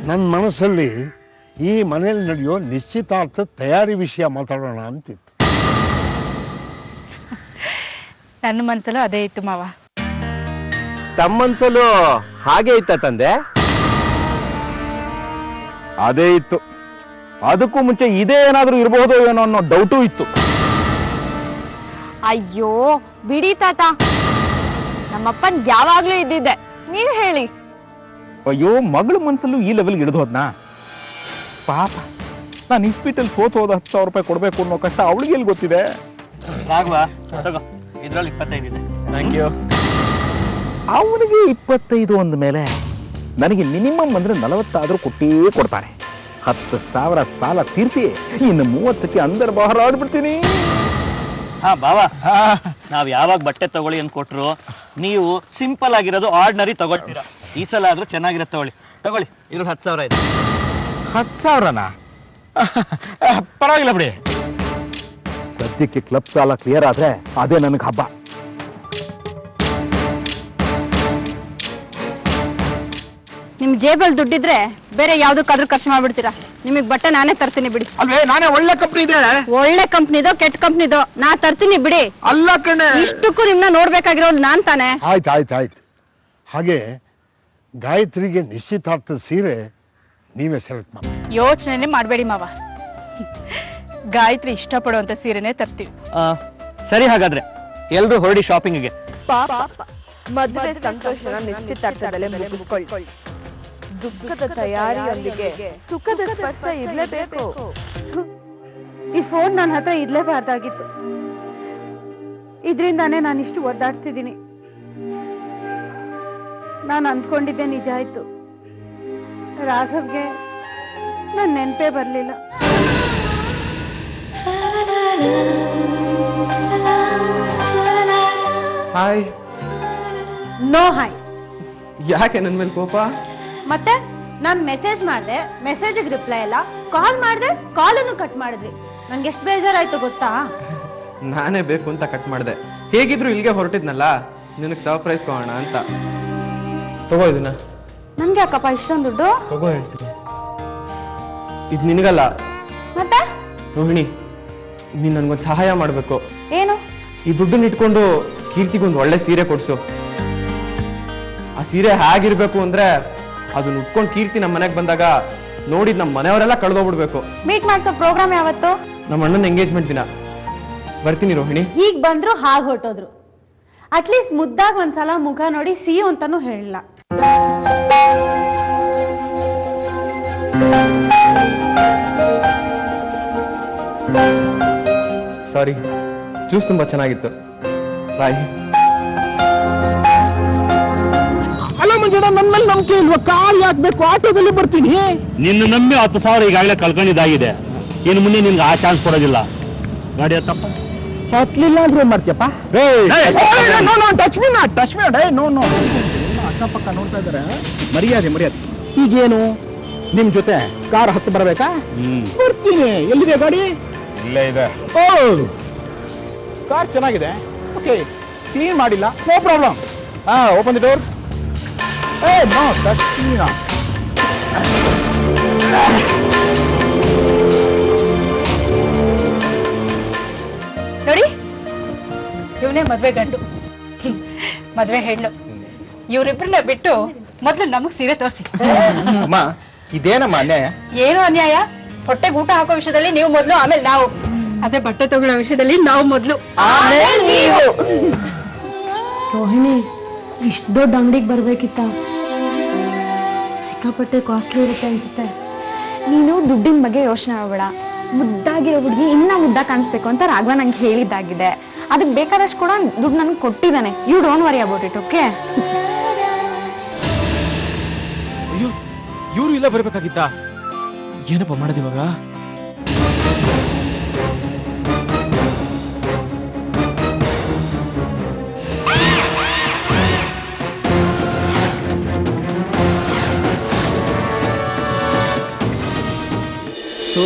ನನ್ನ ಮನಸ್ಸಲ್ಲಿ ಈ ಮನೆಯಲ್ಲಿ ನಡೆಯೋ ನಿಶ್ಚಿತಾರ್ಥದ ತಯಾರಿ ವಿಷಯ ಮಾತಾಡೋಣ ಅಂತಿತ್ತು. ನನ್ನ ಮನಸ್ಸಲ್ಲೂ ಅದೇ ಇತ್ತು ಮಾವ. ತಮ್ಮ ಮನಸ್ಸಲ್ಲೂ ಹಾಗೆ ಇತ್ತ ತಂದೆ? ಅದೇ ಇತ್ತು. ಅದಕ್ಕೂ ಮುಂಚೆ ಇದೇ ಏನಾದ್ರೂ ಇರಬಹುದು ಏನೋ ಅನ್ನೋ ಡೌಟು ಇತ್ತು. ಅಯ್ಯೋ ಬಿಡಿ ತಾತ, ನಮ್ಮಪ್ಪನ್ ಯಾವಾಗ್ಲೂ ಇದ್ದಿದ್ದೆ, ನೀವ್ ಹೇಳಿ. ಅಯ್ಯೋ, ಮಗಳ ಮನ್ಸಲ್ಲೂ ಈ ಲೆವೆಲ್ಗೆ ಹಿಡಿದು ಹೋದ್ನಾ? ಪಾಪ, ನಾನು ಇನ್ಸ್ಪಿಟಲ್ ಸೋತ್ ಹೋದ 10,000 ರೂಪಾಯಿ ಕೊಡ್ಬೇಕು ಅನ್ನೋ ಕಷ್ಟ ಅವಳಿಗೆ ಎಲ್ಲಿ ಗೊತ್ತಿದೆ? ರಾಘವ ತಗೋ, ಇದ್ರಲ್ಲಿ 25 ಇದೆ. Thank you. ಅವನಿಗೆ 25 ಅಂದ ಮೇಲೆ ನನಗೆ ಮಿನಿಮಮ್ ಅಂದ್ರೆ 40 ಆದ್ರೂ ಕೊಟ್ಟೇ ಕೊಡ್ತಾರೆ. 10,000 ಸಾಲ ತೀರ್ಸಿ ಇನ್ನು 30ಕ್ಕೆ ಅಂದರ್ ಬಹರ ಆಡ್ಬಿಡ್ತೀನಿ. ಹಾ ಬಾವ, ನಾವ್ ಯಾವಾಗ ಬಟ್ಟೆ ತಗೊಳ್ಳಿ ಅಂತ ಕೊಟ್ರು ನೀವು ಸಿಂಪಲ್ ಆಗಿರೋದು ಆರ್ಡಿನರಿ ತಗೊಳ್ತೀರಾ. ಈ ಸಲ ಆದ್ರೂ ಚೆನ್ನಾಗಿರೋದು ತಗೊಳ್ಳಿ. ಇದ್ರ 10,000 ಇದೆ. 10,000ನಾ? ಪರವಾಗಿಲ್ಲ ಬಿಡಿ. ಸದ್ಯಕ್ಕೆ ಕ್ಲಬ್ ಸಾಲ ಕ್ಲಿಯರ್ ಆದ್ರೆ ಅದೇ ನನಗೆ ಹಬ್ಬ. ನಿಮ್ ಜೇಬಲ್ ದುಡ್ಡಿದ್ರೆ ಬೇರೆ ಯಾವ್ದಕ್ಕಾದ್ರೂ ಖರ್ಚು ಮಾಡ್ಬಿಡ್ತೀರಾ. ನಿಮಗ್ ಬಟ್ಟೆ ನಾನೇ ತರ್ತೀನಿ ಬಿಡಿ. ಅಲ್ವೇ, ನಾನೇ ಒಳ್ಳೆ ಕಂಪ್ನಿ ಇದೆ. ಒಳ್ಳೆ ಕಂಪ್ನಿದೋ ಕೆಟ್ಟ ಕಂಪ್ನಿದೋ ನಾ ತರ್ತೀನಿ ಬಿಡಿ. ಅಲ್ಲ ಕಣೆ, ಇಷ್ಟಕ್ಕೂ ನಿಮ್ನ ನೋಡ್ಬೇಕಾಗಿರೋದು ನಾನ್ ತಾನೆ. ಆಯ್ತು. ಹಾಗೆ ಗಾಯತ್ರಿಗೆ ನಿಶ್ಚಿತಾರ್ಥದ ಸೀರೆ ನೀವೇ ಸೆಲೆಕ್ಟ್ ಮಾಡಿ. ಯೋಚನೆ ಮಾಡಬೇಡಿ ಮಾವ, ಗಾಯತ್ರಿ ಇಷ್ಟಪಡುವಂತ ಸೀರೆನೇ ತರ್ತೀವಿ. ಸರಿ, ಹಾಗಾದ್ರೆ ಎಲ್ರು ಹೊರಡಿ ಶಾಪಿಂಗ್ಗೆ. ಮದುವೆ ಸಂತೋಷನ ನಿಶ್ಚಿತಾರ್ಥದಲ್ಲೇ ಮುಗಿಸ್ಕೊಳ್ಳಿ. ದುಃಖದ ತಯಾರಿಯೊಂದಿಗೆ ಸುಖದ ಸ್ಪರ್ಶ ಇರ್ಲೇಬೇಕು. ಈ ಫೋನ್ ನನ್ನ ಹತ್ರ ಇರ್ಲೇಬಾರ್ದಾಗಿತ್ತು. ಇದ್ರಿಂದಾನೇ ನಾನು ಇಷ್ಟು ಒದ್ದಾಡ್ತಿದ್ದೀನಿ. ನಾನು ಅಂದ್ಕೊಂಡಿದ್ದೆ ನಿಜ ಆಯ್ತು. ರಾಘವ್ಗೆ ನನ್ನ ನೆನಪೇ ಬರ್ಲಿಲ್ಲ. ಹಾಯ್. No hi. ಯಾಕೆ ನನ್ ಮೇಲೆ ಕೋಪ? ಮತ್ತೆ ನಾನ್ ಮೆಸೇಜ್ ಮಾಡ್ದೆ, ಮೆಸೇಜ್ಗೆ ರಿಪ್ಲೈ ಇಲ್ಲ. ಕಾಲ್ ಮಾಡ್ದೆ, ಕಾಲನ್ನು ಕಟ್ ಮಾಡಿದ್ರಿ. ನಂಗೆ ಎಷ್ಟು ಬೇಜಾರಾಯ್ತು ಗೊತ್ತಾ? ನಾನೇ ಬೇಕು ಅಂತ ಕಟ್ ಮಾಡಿದೆ. ಹೇಗಿದ್ರು ಇಲ್ಲಿಗೆ ಹೊರಟಿದ್ನಲ್ಲ, ನಿನಗೆ ಸರ್ಪ್ರೈಸ್ ಕೊಡೋಣ ಅಂತ. ತಗೋ ಇದನ್ನ. ನನ್ಗೆ ಯಾಕಪ್ಪ ಇಷ್ಟೊಂದು ದುಡ್ಡು? ತಗೋ ಹೇಳ್ತೀನಿ. ಇದು ನಿನಗಲ್ಲ. ಮತ್ತೆ ರೋಹಿಣಿ, ನೀನ್ ನನ್ಗೊಂದು ಸಹಾಯ ಮಾಡ್ಬೇಕು. ಏನು? ಈ ದುಡ್ಡನ್ನ ಇಟ್ಕೊಂಡು ಕೀರ್ತಿಗೊಂದು ಒಳ್ಳೆ ಸೀರೆ ಕೊಡ್ಸು. ಆ ಸೀರೆ ಹೇಗಿರ್ಬೇಕು ಅಂದ್ರೆ ಅದನ್ನ ಉಟ್ಕೊಂಡು ಕೀರ್ತಿ ನಮ್ಮ ಮನೆಗೆ ಬಂದಾಗ ನೋಡಿದ್ ನಮ್ಮ ಮನೆಯವರೆಲ್ಲ ಕಳೆದೋಗ್ಬಿಡ್ಬೇಕು. ಮೀಟ್ ಮಾಡ್ಸೋ ಪ್ರೋಗ್ರಾಮ್ ಯಾವತ್ತು? ನಮ್ಮ ಅಣ್ಣನ ಎಂಗೇಜ್ಮೆಂಟ್ ದಿನ. ಬರ್ತೀನಿ ರೋಹಿಣಿ. ಹೀಗ್ ಬಂದ್ರು ಹಾಗೆ ಹೊರಟೋದ್ರು. ಅಟ್ಲೀಸ್ಟ್ ಮುದ್ದಾಗ ಒಂದ್ಸಲ ಮುಖ ನೋಡಿ ಸಿ ಅಂತಾನು ಹೇಳಿಲ್ಲ. ಸಾರಿ, ಜ್ಯೂಸ್ ತುಂಬಾ ಚೆನ್ನಾಗಿತ್ತು. ಬಾಯ್. ಅಲ್ಲ ಮಂಜುಡ, ನನ್ನ ಮೇಲೆ ನಂಬಿಕೆ ಇಲ್ವಾ? ಕಾರ್ ಯಾಕಬೇಕು? ಆಟೋದಲ್ಲಿ ಬರ್ತೀನಿ. ನಿನ್ನ ನಂಬಿ 10,000 ಈಗಾಗಲೇ ಕಳ್ಕೊಂಡಿದ್ದಾಗಿದೆ. ಇನ್ನು ಮುಂದೆ ನಿನ್ಗೆ ಆ ಚಾನ್ಸ್ ಕೊಡೋದಿಲ್ಲ. ಗಾಡಿ ಹತ್ತಪ್ಪ. ಹತ್ಲಿಲ್ಲ ಅಂದ್ರೆ ಏನ್ ಮಾಡ್ತೀಯಪ್ಪ? Touch me not. ನೋ. ಅಕ್ಕಪಕ್ಕ ನೋಡ್ತಾ ಇದಾರೆ. ಮರ್ಯಾದೆ. ಈಗೇನು ನಿಮ್ ಜೊತೆ ಕಾರ್ ಹತ್ತು ಬರಬೇಕಾ? ಬರ್ತೀನಿ. ಎಲ್ಲಿದೆ ಗಾಡಿ? ಇಲ್ಲೇ ಇದೆ. ಓ, ಕಾರ್ ಚೆನ್ನಾಗಿದೆ. ಓಕೆ, ಕ್ಲೀನ್ ಮಾಡಿಲ್ಲ, no problem. Open the door. No touch me not. ನೋಡಿ, ಇವನೇ ಮದ್ವೆ ಗಂಡು, ಮದ್ವೆ ಹೆಣ್ಣು. ಇವ್ರಿಬ್ರನ್ನ ಬಿಟ್ಟು ಮೊದ್ಲು ನಮಗ್ ಸೀರೆ ತೋರಿಸಿ. ಅಮ್ಮ, ಇದೇನಮ್ಮ ಅನ್ಯಾಯ? ಏನು ಅನ್ಯಾಯ? ಹೊಟ್ಟೆಗೆ ಊಟ ಹಾಕೋ ವಿಷಯದಲ್ಲಿ ನೀವು ಮೊದ್ಲು, ಆಮೇಲೆ ನಾವು. ಅದೇ ಬಟ್ಟೆ ತಗೊಳ್ಳೋ ವಿಷಯದಲ್ಲಿ ನಾವು ಮೊದ್ಲು, ಆಮೇಲೆ ನೀವು. ರೋಹಿಣಿ, ಇಷ್ಟು ದೊಡ್ಡ ಅಂಗಡಿಗೆ ಬರ್ಬೇಕಿತ್ತ? ಸಿಕ್ಕಾಪಟ್ಟೆ ಕಾಸ್ಟ್ಲಿ ಇರುತ್ತೆ ಅನ್ಸುತ್ತೆ. ನೀನು ದುಡ್ಡಿನ ಬಗ್ಗೆ ಯೋಚನೆ ಮಾಡಬೇಡ. ಮುದ್ದಾಗಿರೋ ಹುಡುಗಿ ಇನ್ನ ಮುದ್ದ ಕಾಣಿಸ್ಬೇಕು ಅಂತ ರಾಘವ ನಂಗೆ ಹೇಳಿದ್ದಾಗಿದೆ. ಅದಕ್ಕೆ ಬೇಕಾದಷ್ಟು ಕೂಡ ದುಡ್ಡು ನನ್ಗೆ ಕೊಟ್ಟಿದ್ದಾನೆ. You don't worry about it, okay? ಅಯ್ಯೋ, ಇವ್ರು ಇಲ್ಲ ಬರ್ಬೇಕಾಗಿತ್ತ? ಏನಪ್ಪ ಮಾಡೋದು ಇವಾಗ? So